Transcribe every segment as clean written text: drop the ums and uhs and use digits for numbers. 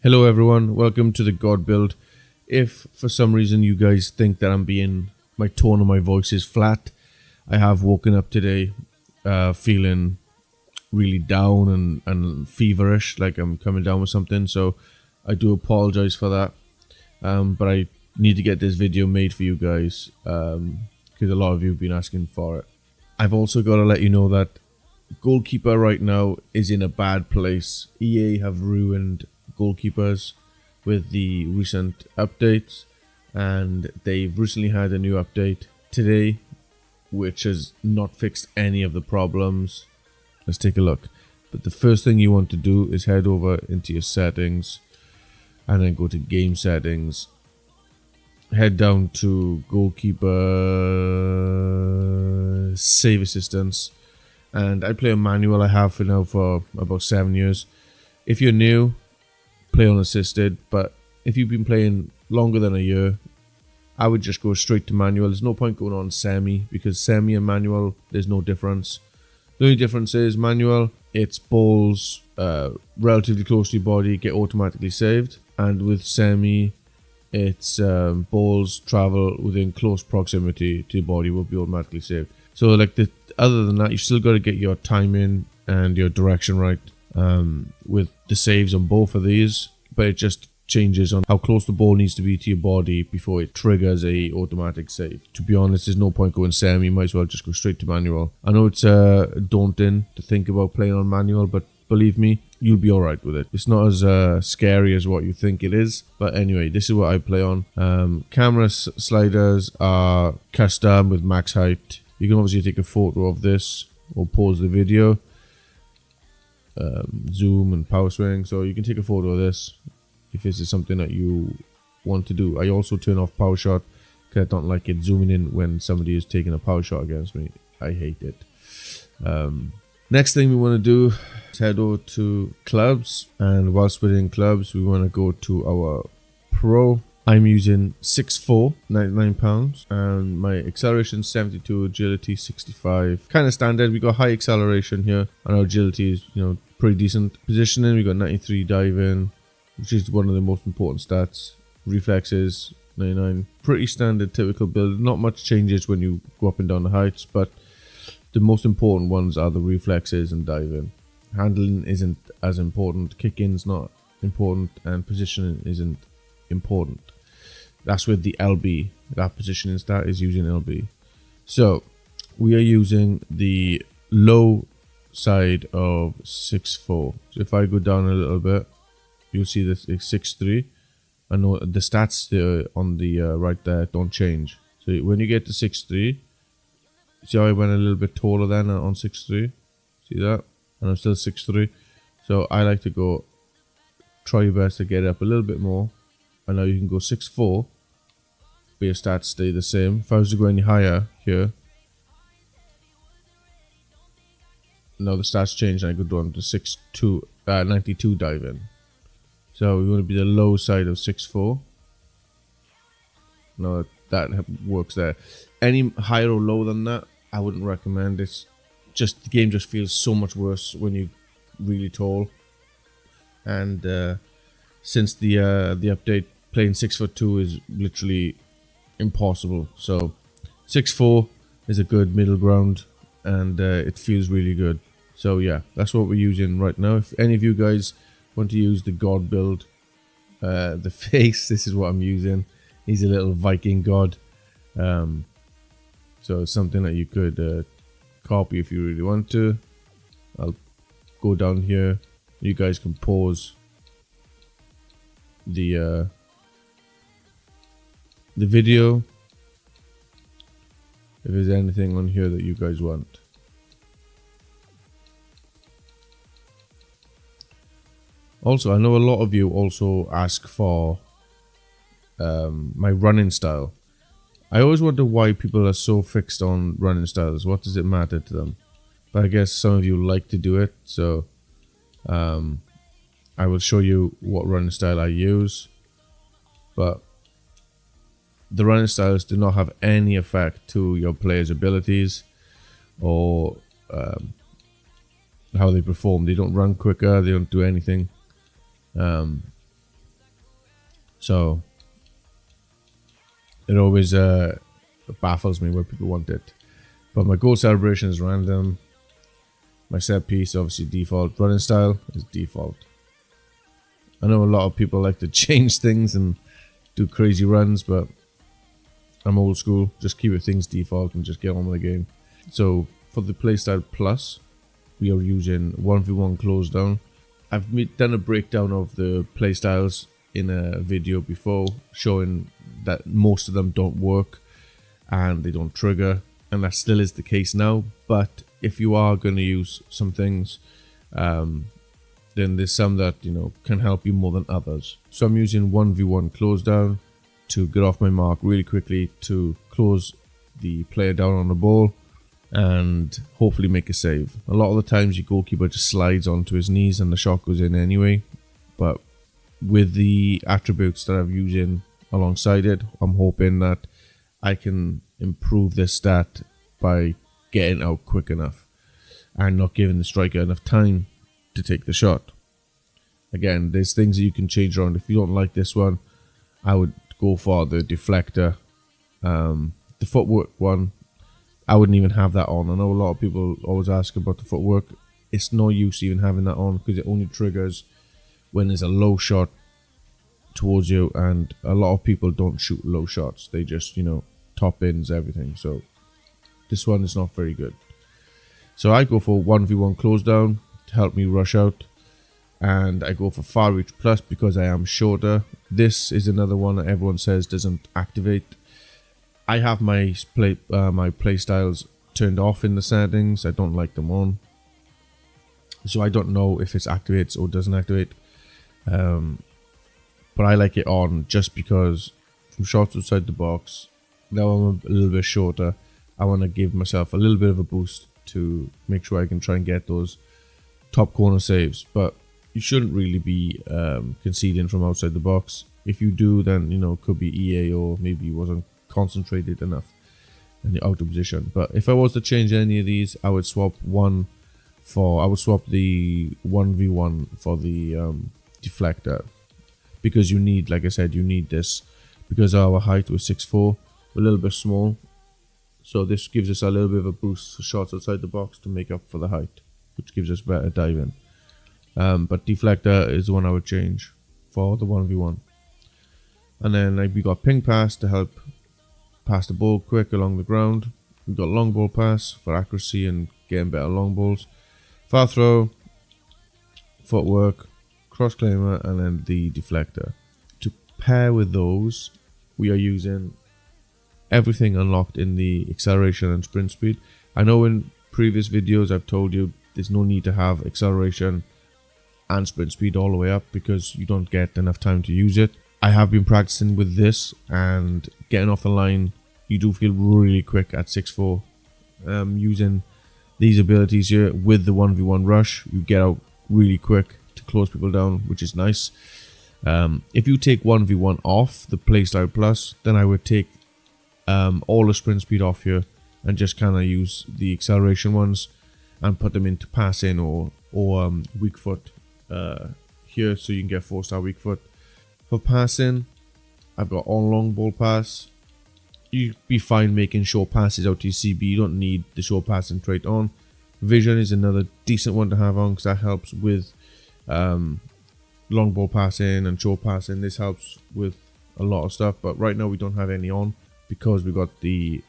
Hello everyone, welcome to the God Build. If for some reason you guys think that my tone of my voice is flat, I have woken up today feeling really down and feverish, like I'm coming down with something, so I do apologize for that. But I need to get this video made for you guys because a lot of you have been asking for it. I've also got to let you know that Goalkeeper right now is in a bad place. EA have ruined goalkeepers with the recent updates, and they've recently had a new update today which has not fixed any of the problems. Let's take a look. But the first thing you want to do is head over into your settings and then go to game settings, head down to Goalkeeper save assistance, and I play on manual. I have for now for about 7 years. If you're new, play on assisted, but if you've been playing longer than a year, I would just go straight to manual. There's no point going on semi, because semi and manual, there's no difference. The only difference is manual, it's balls relatively close to your body get automatically saved, and with semi, it's balls travel within close proximity to your body will be automatically saved. So like other than that, you still got to get your timing and your direction right with the saves on both of these, but it just changes on how close the ball needs to be to your body before it triggers a automatic save. To be honest, there's no point going semi. You might as well just go straight to manual. I know it's daunting to think about playing on manual, but believe me, you'll be alright with it. It's not as scary as what you think it is. But anyway, this is what I play on. Camera sliders are custom with max height. You can obviously take a photo of this or pause the video. Zoom and power swing, so you can take a photo of this if this is something that you want to do. I also turn off power shot because I don't like it zooming in when somebody is taking a power shot against me. I hate it. Next thing we want to do is head over to clubs, and whilst we're in clubs, we want to go to our pro. I'm using 6'4", £99, and my acceleration 72, agility 65. Kind of standard. We got high acceleration here, and our agility is, pretty decent. Positioning, we got 93 diving, which is one of the most important stats. Reflexes 99. Pretty standard, typical build. Not much changes when you go up and down the heights, but the most important ones are the reflexes and diving. Handling isn't as important. Kicking's not important, and positioning isn't important. That's with the LB. That positioning stat is using LB. So we are using the low side of 6'4". So if I go down a little bit, you'll see this is 6'3". I know the stats on the right there don't change. So when you get to 6'3", see how I went a little bit taller than on 6'3"? See that? And I'm still 6'3". So I like to try your best to get up a little bit more. And now you can go 6'4", but your stats stay the same. If I was to go any higher here, now the stats change and I go down to 92 diving. So we want to be the low side of 6'4". Now that works there. Any higher or lower than that, I wouldn't recommend. It's just, the game just feels so much worse when you're really tall. And since the update, playing 6'2" is literally impossible. So 6'4" is a good middle ground, and it feels really good. So yeah, that's what we're using right now. If any of you guys want to use the God Build, the face, this is what I'm using. He's a little Viking god. So it's something that you could copy if you really want to. I'll go down here. You guys can pause the video if there's anything on here that you guys want. Also, I know a lot of you also ask for my running style. I always wonder why people are so fixed on running styles. What does it matter to them? But I guess some of you like to do it, so I will show you what running style I use. But the running styles do not have any effect to your player's abilities or how they perform. They don't run quicker, they don't do anything. So it always baffles me where people want it. But my goal celebration is random. My set piece, obviously default. Running style is default. I know a lot of people like to change things and do crazy runs, but I'm old school. Just keep things default and just get on with the game. So for the playstyle plus, we are using 1v1 close down. I've done a breakdown of the playstyles in a video before, showing that most of them don't work and they don't trigger, and that still is the case now. But if you are going to use some things, then there's some that, you know, can help you more than others. So I'm using 1v1 close down to get off my mark really quickly, to close the player down on the ball and hopefully make a save. A lot of the times your goalkeeper just slides onto his knees and the shot goes in anyway, but with the attributes that I've using alongside it, I'm hoping that I can improve this stat by getting out quick enough and not giving the striker enough time to take the shot. Again, there's things that you can change around. If you don't like this one, I would go for the deflector. The footwork one, I wouldn't even have that on. I know a lot of people always ask about the footwork. It's no use even having that on because it only triggers when there's a low shot towards you, and a lot of people don't shoot low shots. They just, you know, top ins everything. So this one is not very good. So I go for 1v1 close down to help me rush out, and I go for far reach plus because I am shorter. This is another one that everyone says doesn't activate. I have my play styles turned off in the settings. I don't like them on, so I don't know if it activates or doesn't activate. But I like it on just because from shots outside the box, now I'm a little bit shorter, I want to give myself a little bit of a boost to make sure I can try and get those top corner saves. But you shouldn't really be conceding from outside the box. If you do, then, you know, it could be EA, or maybe you wasn't concentrated enough and you're out of position. But if I was to change any of these, I would swap the 1v1 for the deflector, because you need, like I said, you need this because our height was 6'4", a little bit small, so this gives us a little bit of a boost for shots outside the box to make up for the height, which gives us better diving. But deflector is the one I would change for the 1v1. And then we got ping pass to help pass the ball quick along the ground. We got long ball pass for accuracy and getting better long balls. Far throw, footwork, cross claimer, and then the deflector. To pair with those, we are using everything unlocked in the acceleration and sprint speed. I know in previous videos I've told you there's no need to have acceleration and sprint speed all the way up because you don't get enough time to use it. I have been practicing with this, and getting off the line, you do feel really quick at 6'4". Using these abilities here with the 1v1 rush, you get out really quick to close people down, which is nice. If you take 1v1 off the playstyle plus, then I would take all the sprint speed off here and just kind of use the acceleration ones and put them into passing or weak foot here, so you can get 4-star weak foot. For passing, I've got on long ball pass. You'd be fine making short passes out to your CB. You don't need the short passing trait on. Vision is another decent one to have on because that helps with long ball passing and short passing. This helps with a lot of stuff, but right now we don't have any on because we got the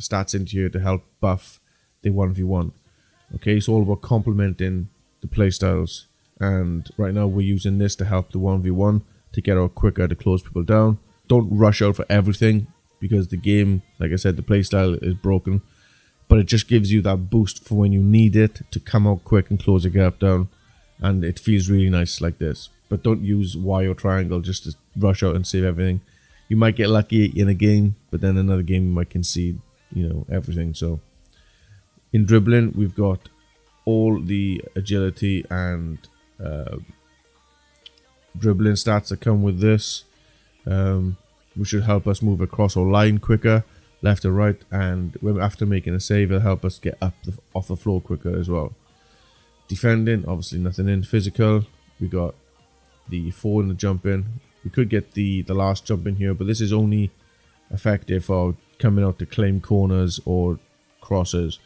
stats into here to help buff the 1v1. Okay, it's all about complementing the playstyles, and right now we're using this to help the 1v1 to get out quicker to close people down. Don't rush out for everything because the game, like I said, the playstyle is broken, but it just gives you that boost for when you need it to come out quick and close a gap down, and it feels really nice like this. But don't use Y or triangle just to rush out and save everything. You might get lucky in a game, but then another game you might concede, you know, everything. So in dribbling, we've got all the agility and dribbling stats that come with this, which should help us move across our line quicker, left or right, and after making a save, it'll help us get up off the floor quicker as well. Defending, obviously nothing in. Physical, we got the forward and the jump in. We could get the last jump in here, but this is only effective for coming out to claim corners or crosses.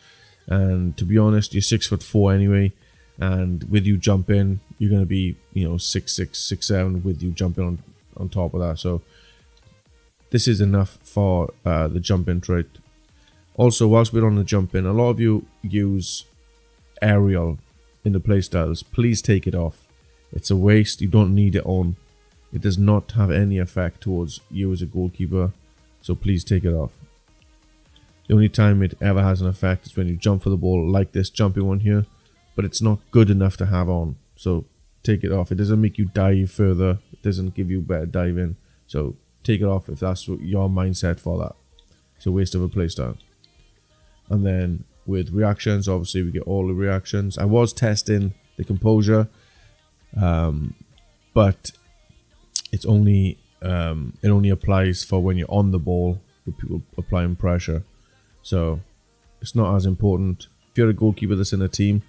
And to be honest, you're 6'4" anyway, and with you jumping, you're going to be, you know, 6'6", 6'7" with you jumping on top of that. So this is enough for the jump in trait. Also, whilst we're on the jump in, a lot of you use aerial in the playstyles. Please take it off. It's a waste. You don't need it on. It does not have any effect towards you as a goalkeeper, so please take it off. The only time it ever has an effect is when you jump for the ball, like this jumping one here, but it's not good enough to have on, so take it off. It doesn't make you dive further. It doesn't give you better diving, so take it off if that's what your mindset for that. It's a waste of a playstyle. And then with reactions, obviously we get all the reactions. I was testing the composure, but it's only it only applies for when you're on the ball with people applying pressure, so it's not as important. If you're a goalkeeper that's in a team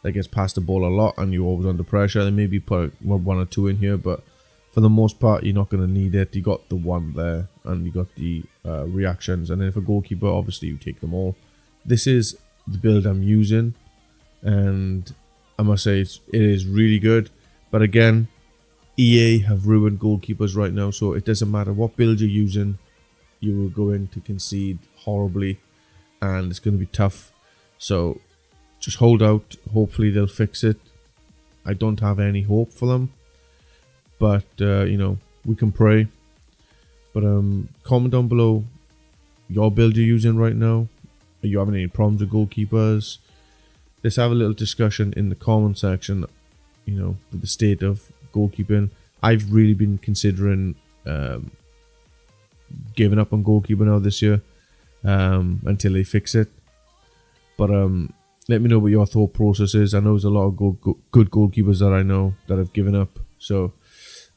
that gets past the ball a lot and you're always under pressure, then maybe put one or two in here, but for the most part you're not going to need it. You got the one there and you got the reactions, and then for goalkeeper obviously you take them all. This is the build I'm using, and I must say it is really good, but again, EA have ruined goalkeepers right now, so it doesn't matter what build you're using, you are going to concede horribly and it's going to be tough. So just hold out. Hopefully they'll fix it. I don't have any hope for them, but you know, we can pray. But comment down below your build you're using right now. Are you having any problems with goalkeepers? Let's have a little discussion in the comment section, you know, with the state of goalkeeping. I've really been considering giving up on goalkeeper now this year until they fix it. But let me know what your thought process is. I know there's a lot of good goalkeepers that I know that have given up, so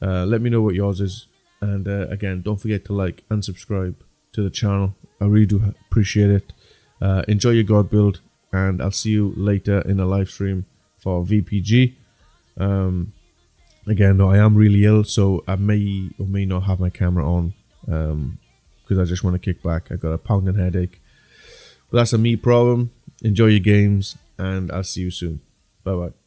let me know what yours is. And again, don't forget to like and subscribe to the channel. I really do appreciate it. Enjoy your God build, and I'll see you later in a live stream for VPG. Again, though, I am really ill, so I may or may not have my camera on because I just want to kick back. I got a pounding headache, but that's a me problem. Enjoy your games, and I'll see you soon. Bye bye.